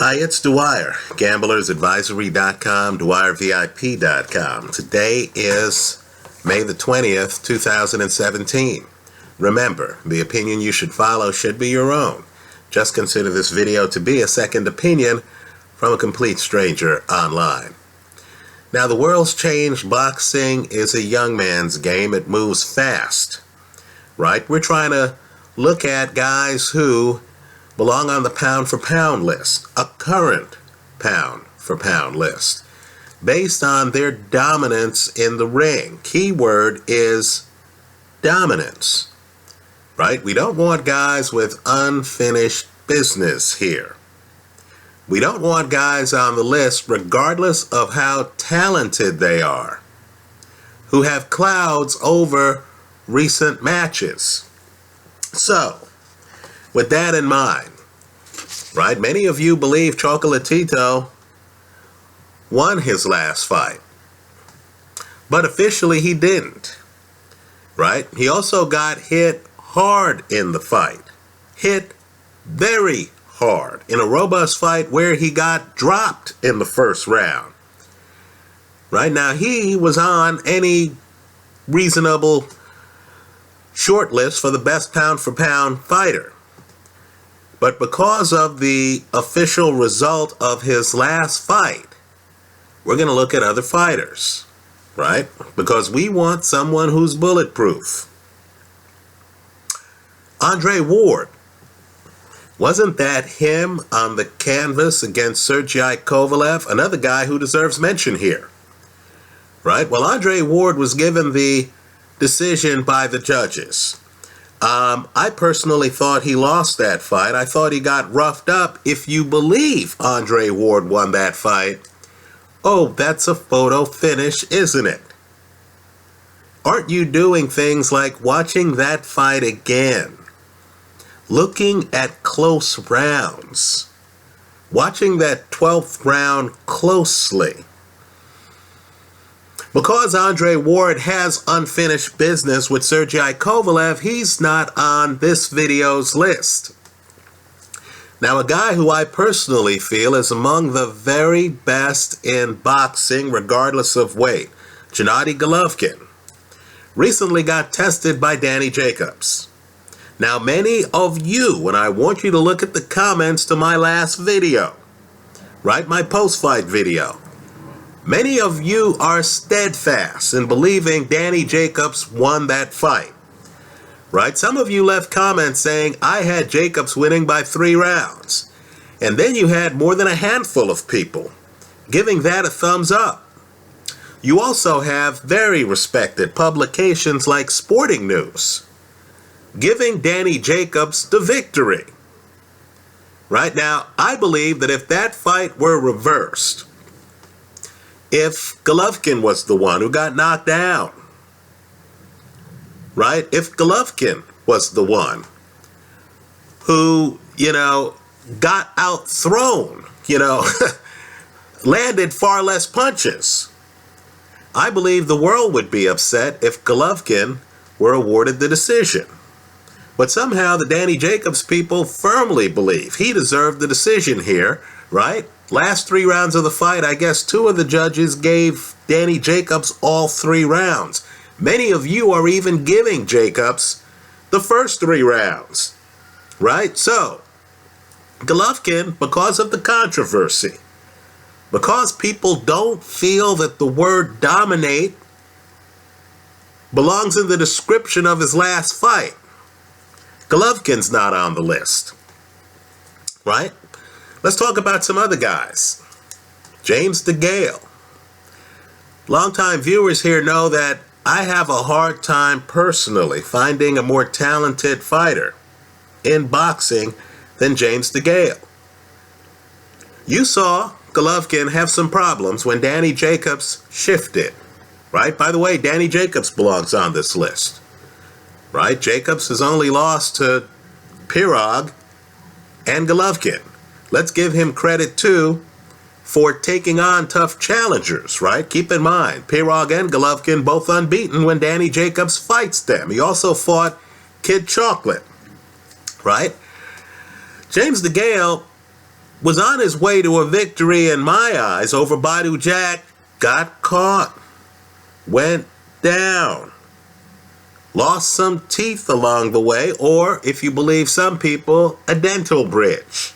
Hi, it's Dwyer, gamblersadvisory.com, dwyervip.com. Today is May the 20th, 2017. Remember, the opinion you should follow should be your own. Just consider this video to be a second opinion from a complete stranger online. Now, the world's changed. Boxing is a young man's game. It moves fast, right? We're trying to look at guys who belong on the pound-for-pound list, a current pound-for-pound list, based on their dominance in the ring. Keyword is dominance, right? We don't want guys with unfinished business here. We don't want guys on the list, regardless of how talented they are, who have clouds over recent matches. So, with that in mind, right, many of you believe Chocolatito won his last fight, but officially he didn't, right? He also got hit hard in the fight, hit very hard in a robust fight where he got dropped in the first round. Right now, he was on any reasonable short list for the best pound-for-pound fighter. But because of the official result of his last fight, we're going to look at other fighters, right? Because we want someone who's bulletproof. Andre Ward. Wasn't that him on the canvas against Sergey Kovalev? Another guy who deserves mention here, right? Well, Andre Ward was given the decision by the judges. I personally thought he lost that fight. I thought he got roughed up. If you believe Andre Ward won that fight, oh, that's a photo finish, isn't it? Aren't you doing things like watching that fight again, looking at close rounds, watching that 12th round closely? Because Andre Ward has unfinished business with Sergey Kovalev, he's not on this video's list. Now, a guy who I personally feel is among the very best in boxing, regardless of weight, Gennady Golovkin, recently got tested by Danny Jacobs. Now, many of you, and I want you to look at the comments to my last video, right, my post-fight video, many of you are steadfast in believing Danny Jacobs won that fight, right? Some of you left comments saying, I had Jacobs winning by 3 rounds. And then you had more than a handful of people giving that a thumbs up. You also have very respected publications like Sporting News giving Danny Jacobs the victory. Right now, I believe that if that fight were reversed, if Golovkin was the one who got knocked down, right? If Golovkin was the one who, got outthrown, landed far less punches, I believe the world would be upset if Golovkin were awarded the decision. But somehow the Danny Jacobs people firmly believe he deserved the decision here, right? Last 3 rounds of the fight, I guess 2 of the judges gave Danny Jacobs all 3 rounds. Many of you are even giving Jacobs the first 3 rounds, right? So, Golovkin, because of the controversy, because people don't feel that the word dominate belongs in the description of his last fight, Golovkin's not on the list, right? Let's talk about some other guys. James DeGale. Longtime viewers here know that I have a hard time personally finding a more talented fighter in boxing than James DeGale. You saw Golovkin have some problems when Danny Jacobs shifted, right? By the way, Danny Jacobs belongs on this list, right? Jacobs has only lost to Pirog and Golovkin. Let's give him credit, too, for taking on tough challengers, right? Keep in mind, Pirog and Golovkin both unbeaten when Danny Jacobs fights them. He also fought Kid Chocolate, right? James DeGale was on his way to a victory in my eyes over Badu Jack, got caught, went down, lost some teeth along the way, or, if you believe some people, a dental bridge.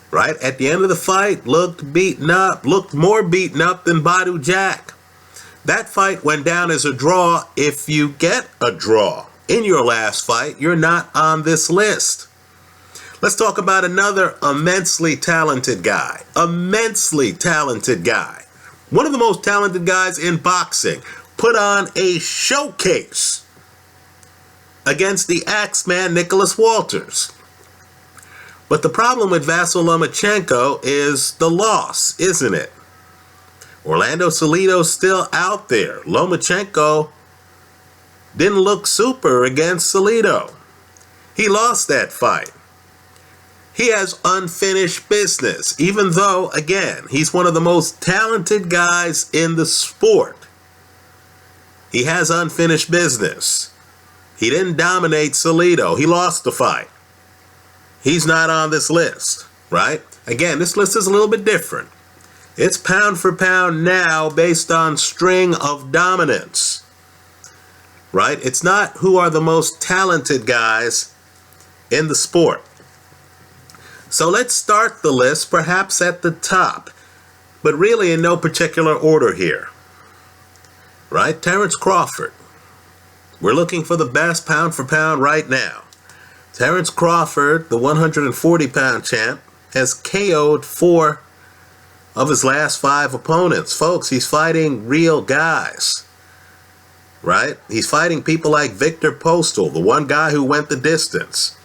Right? At the end of the fight, looked beaten up, looked more beaten up than Badu Jack. That fight went down as a draw. If you get a draw in your last fight, you're not on this list. Let's talk about another immensely talented guy. Immensely talented guy. One of the most talented guys in boxing. Put on a showcase against the Axeman Nicholas Walters. But the problem with Vasyl Lomachenko is the loss, isn't it? Orlando Salido's still out there. Lomachenko didn't look super against Salido. He lost that fight. He has unfinished business, even though, again, he's one of the most talented guys in the sport. He has unfinished business. He didn't dominate Salido. He lost the fight. He's not on this list, right? Again, this list is a little bit different. It's pound for pound now based on string of dominance, right? It's not who are the most talented guys in the sport. So let's start the list perhaps at the top, but really in no particular order here, right? Terence Crawford. We're looking for the best pound for pound right now. Terence Crawford, the 140-pound champ, has KO'd 4 of his last 5 opponents. Folks, he's fighting real guys, right? He's fighting people like Victor Postal, the one guy who went the distance,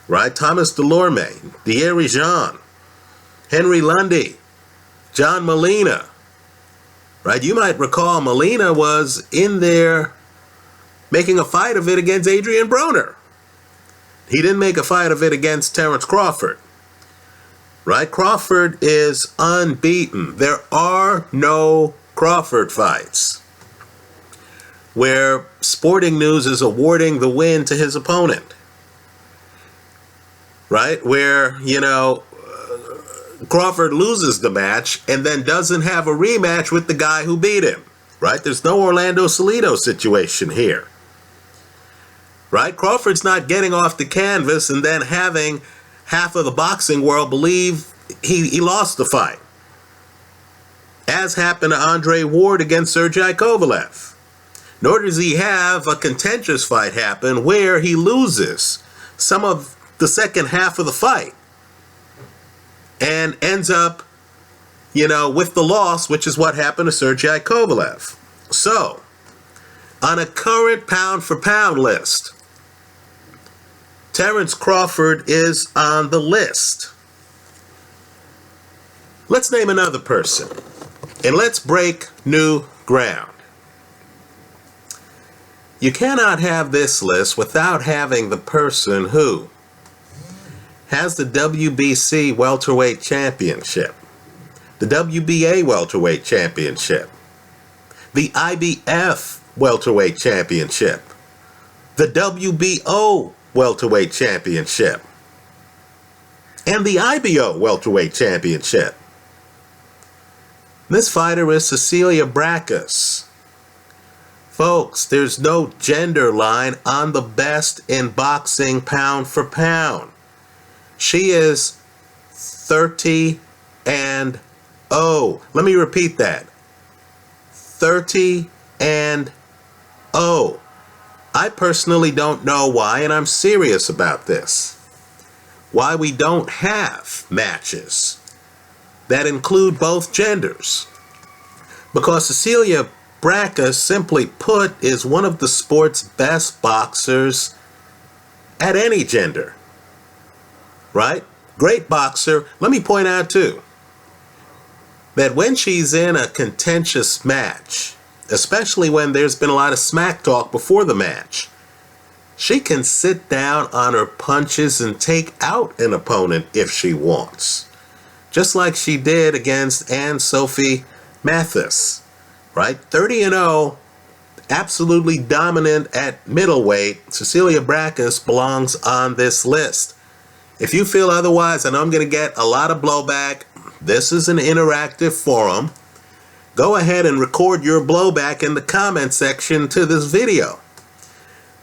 right? Thomas Delorme, Thierry Jean, Henry Lundy, John Molina, right? You might recall Molina was in there making a fight of it against Adrian Broner. He didn't make a fight of it against Terence Crawford, right? Crawford is unbeaten. There are no Crawford fights where Sporting News is awarding the win to his opponent, right? Where, Crawford loses the match and then doesn't have a rematch with the guy who beat him, right? There's no Orlando Salido situation here. Right? Crawford's not getting off the canvas and then having half of the boxing world believe he lost the fight, as happened to Andre Ward against Sergey Kovalev. Nor does he have a contentious fight happen where he loses some of the second half of the fight and ends up, with the loss, which is what happened to Sergey Kovalev. So, on a current pound for pound list, Terence Crawford is on the list. Let's name another person, and let's break new ground. You cannot have this list without having the person who has the WBC Welterweight Championship, the WBA Welterweight Championship, the IBF Welterweight Championship, the WBO Welterweight Championship, and the IBO Welterweight Championship. This fighter is Cecilia Brækhus. Folks, there's no gender line on the best in boxing pound for pound. She is 30-0. Let me repeat that. 30-0. I personally don't know why, and I'm serious about this, why we don't have matches that include both genders. Because Cecilia Brækhus, simply put, is one of the sport's best boxers at any gender, right? Great boxer. Let me point out, too, that when she's in a contentious match, especially when there's been a lot of smack talk before the match, she can sit down on her punches and take out an opponent if she wants. Just like she did against Anne-Sophie Mathis, right? 30-0, absolutely dominant at middleweight. Cecilia Brækhus belongs on this list. If you feel otherwise, and I'm going to get a lot of blowback, this is an interactive forum. Go ahead and record your blowback in the comment section to this video.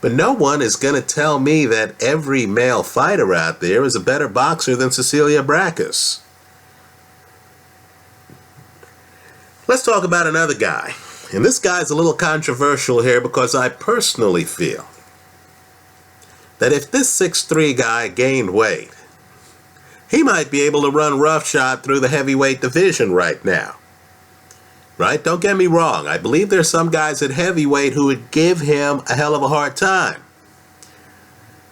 But no one is going to tell me that every male fighter out there is a better boxer than Cecilia Brækhus. Let's talk about another guy. And this guy's a little controversial here because I personally feel that if this 6'3" guy gained weight, he might be able to run roughshod through the heavyweight division right now. Right? Don't get me wrong. I believe there's some guys at heavyweight who would give him a hell of a hard time.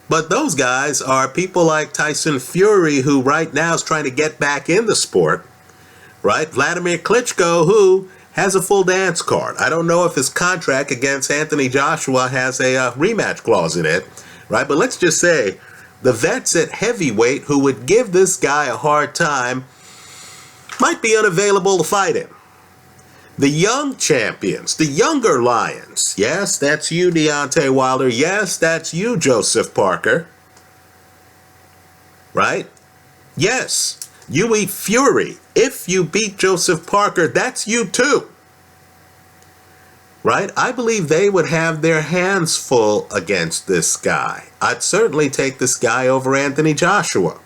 But those guys are people like Tyson Fury, who right now is trying to get back in the sport. Right? Vladimir Klitschko, who has a full dance card. I don't know if his contract against Anthony Joshua has a rematch clause in it. Right? But let's just say the vets at heavyweight who would give this guy a hard time might be unavailable to fight him. The young champions, the younger lions. Yes, that's you, Deontay Wilder. Yes, that's you, Joseph Parker. Right? Yes, you eat Fury. If you beat Joseph Parker, that's you too. Right? I believe they would have their hands full against this guy. I'd certainly take this guy over Anthony Joshua.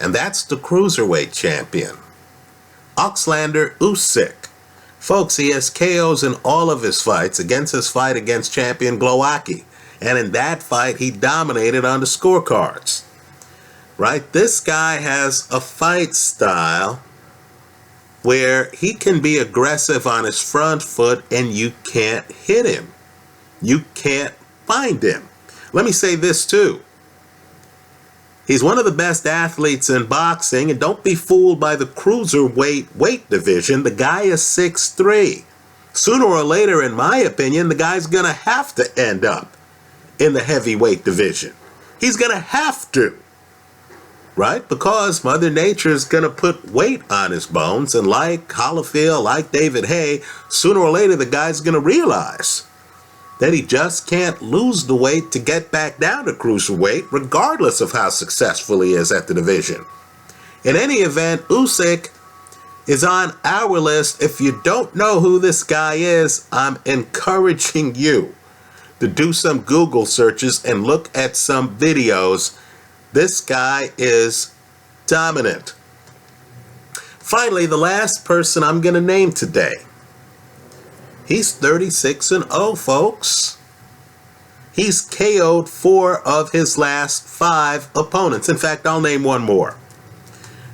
And that's the cruiserweight champion, Alexander Usyk. Folks, he has KOs in all of his fights against his fight against champion Glowacki. And in that fight, he dominated on the scorecards. Right? This guy has a fight style where he can be aggressive on his front foot and you can't hit him. You can't find him. Let me say this too. He's one of the best athletes in boxing, and don't be fooled by the cruiserweight weight division. The guy is 6'3". Sooner or later, in my opinion, the guy's going to have to end up in the heavyweight division. He's going to have to. Right? Because Mother Nature is going to put weight on his bones, and like Holyfield, like David Haye, sooner or later the guy's going to realize that he just can't lose the weight to get back down to cruiserweight, regardless of how successful he is at the division. In any event, Usyk is on our list. If you don't know who this guy is, I'm encouraging you to do some Google searches and look at some videos. This guy is dominant. Finally, the last person I'm going to name today. He's 36-0, folks. He's KO'd 4 of his last 5 opponents. In fact, I'll name one more.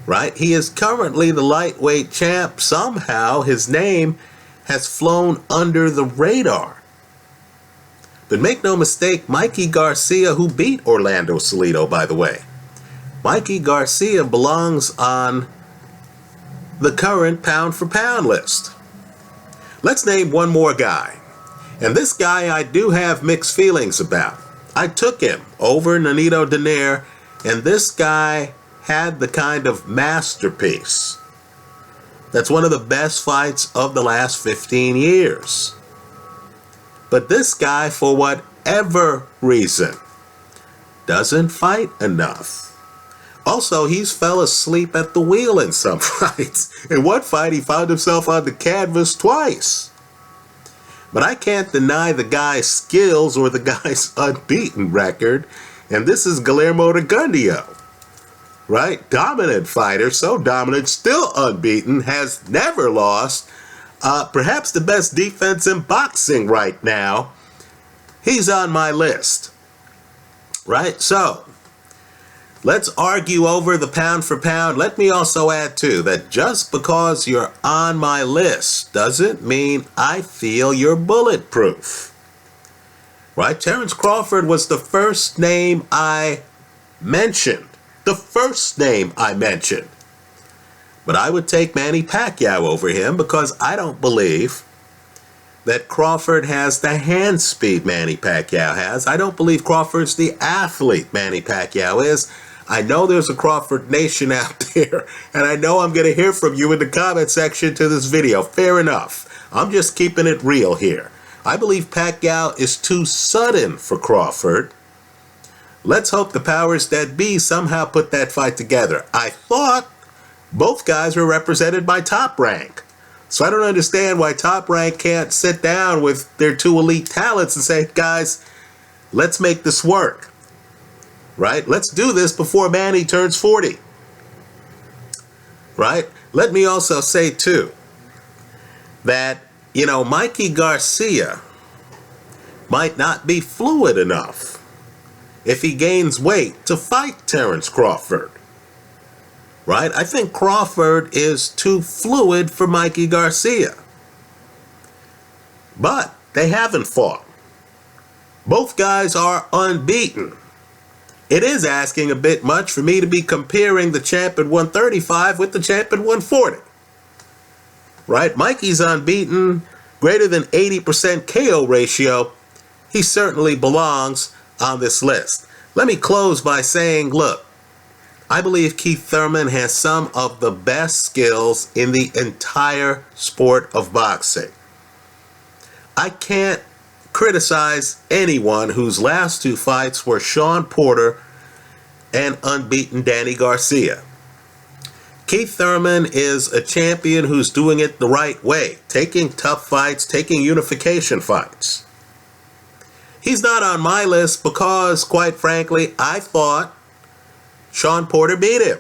Right? He is currently the lightweight champ. Somehow his name has flown under the radar. But make no mistake, Mikey Garcia, who beat Orlando Salido, by the way. Mikey Garcia belongs on the current pound-for-pound list. Let's name one more guy. And this guy I do have mixed feelings about. I took him over Nonito Donaire, and this guy had the kind of masterpiece that's one of the best fights of the last 15 years. But this guy, for whatever reason, doesn't fight enough. Also, he's fell asleep at the wheel in some fights. In one fight, he found himself on the canvas twice. But I can't deny the guy's skills or the guy's unbeaten record. And this is Guillermo Rigondeaux. Right? Dominant fighter, so dominant, still unbeaten, has never lost. Perhaps the best defense in boxing right now. He's on my list. Right? So, let's argue over the pound for pound. Let me also add, too, that just because you're on my list doesn't mean I feel you're bulletproof. Right? Terence Crawford was the first name I mentioned. The first name I mentioned. But I would take Manny Pacquiao over him because I don't believe that Crawford has the hand speed Manny Pacquiao has. I don't believe Crawford's the athlete Manny Pacquiao is. I know there's a Crawford Nation out there, and I know I'm going to hear from you in the comment section to this video. Fair enough. I'm just keeping it real here. I believe Pacquiao is too sudden for Crawford, Let's hope the powers that be somehow put that fight together. I thought both guys were represented by Top Rank. So I don't understand why Top Rank can't sit down with their two elite talents and say, guys, let's make this work. Right? Let's do this before Manny turns 40. Right? Let me also say, too, that, Mikey Garcia might not be fluid enough if he gains weight to fight Terrence Crawford. Right? I think Crawford is too fluid for Mikey Garcia. But they haven't fought. Both guys are unbeaten. It is asking a bit much for me to be comparing the champ at 135 with the champ at 140. Right? Mikey's unbeaten, greater than 80% KO ratio. He certainly belongs on this list. Let me close by saying, look, I believe Keith Thurman has some of the best skills in the entire sport of boxing. I can't criticize anyone whose last two fights were Shawn Porter and unbeaten Danny Garcia. Keith Thurman is a champion who's doing it the right way, taking tough fights, taking unification fights. He's not on my list because, quite frankly, I thought Shawn Porter beat him.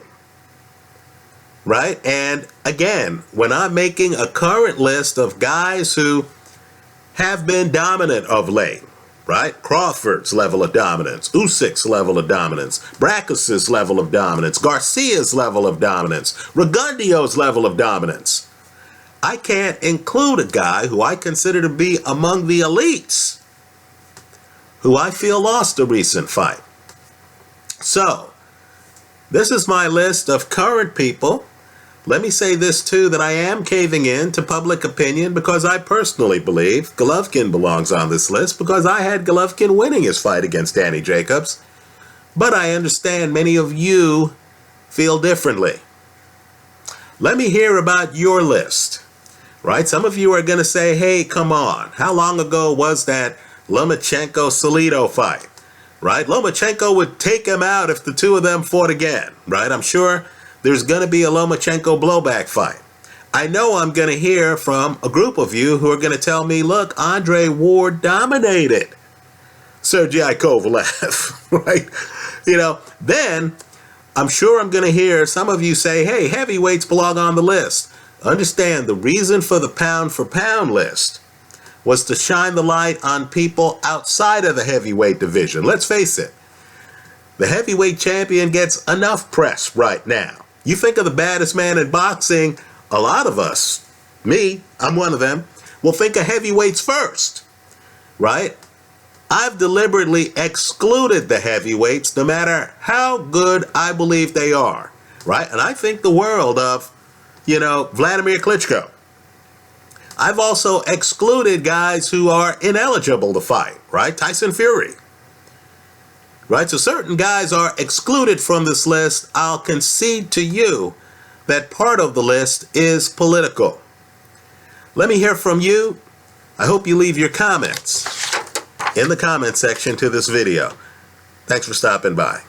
Right? And again, when I'm making a current list of guys who have been dominant of late, right? Crawford's level of dominance, Usyk's level of dominance, Brackus's level of dominance, Garcia's level of dominance, Rigondeaux's level of dominance. I can't include a guy who I consider to be among the elites, who I feel lost a recent fight. So, this is my list of current people. Let me say this too, that I am caving in to public opinion because I personally believe Golovkin belongs on this list because I had Golovkin winning his fight against Danny Jacobs. But I understand many of you feel differently. Let me hear about your list. Right? Some of you are going to say, hey, come on. How long ago was that Lomachenko-Salido fight? Right? Lomachenko would take him out if the two of them fought again. Right? I'm sure there's going to be a Lomachenko blowback fight. I know I'm going to hear from a group of you who are going to tell me, look, Andre Ward dominated Sergey Kovalev, right? Then I'm sure I'm going to hear some of you say, hey, heavyweights belong on the list. Understand, the reason for the pound for pound list was to shine the light on people outside of the heavyweight division. Let's face it, the heavyweight champion gets enough press right now. You think of the baddest man in boxing, a lot of us, me, I'm one of them, will think of heavyweights first, right? I've deliberately excluded the heavyweights no matter how good I believe they are, right? And I think the world of, Vladimir Klitschko. I've also excluded guys who are ineligible to fight, right? Tyson Fury. Right, so certain guys are excluded from this list. I'll concede to you that part of the list is political. Let me hear from you. I hope you leave your comments in the comment section to this video. Thanks for stopping by.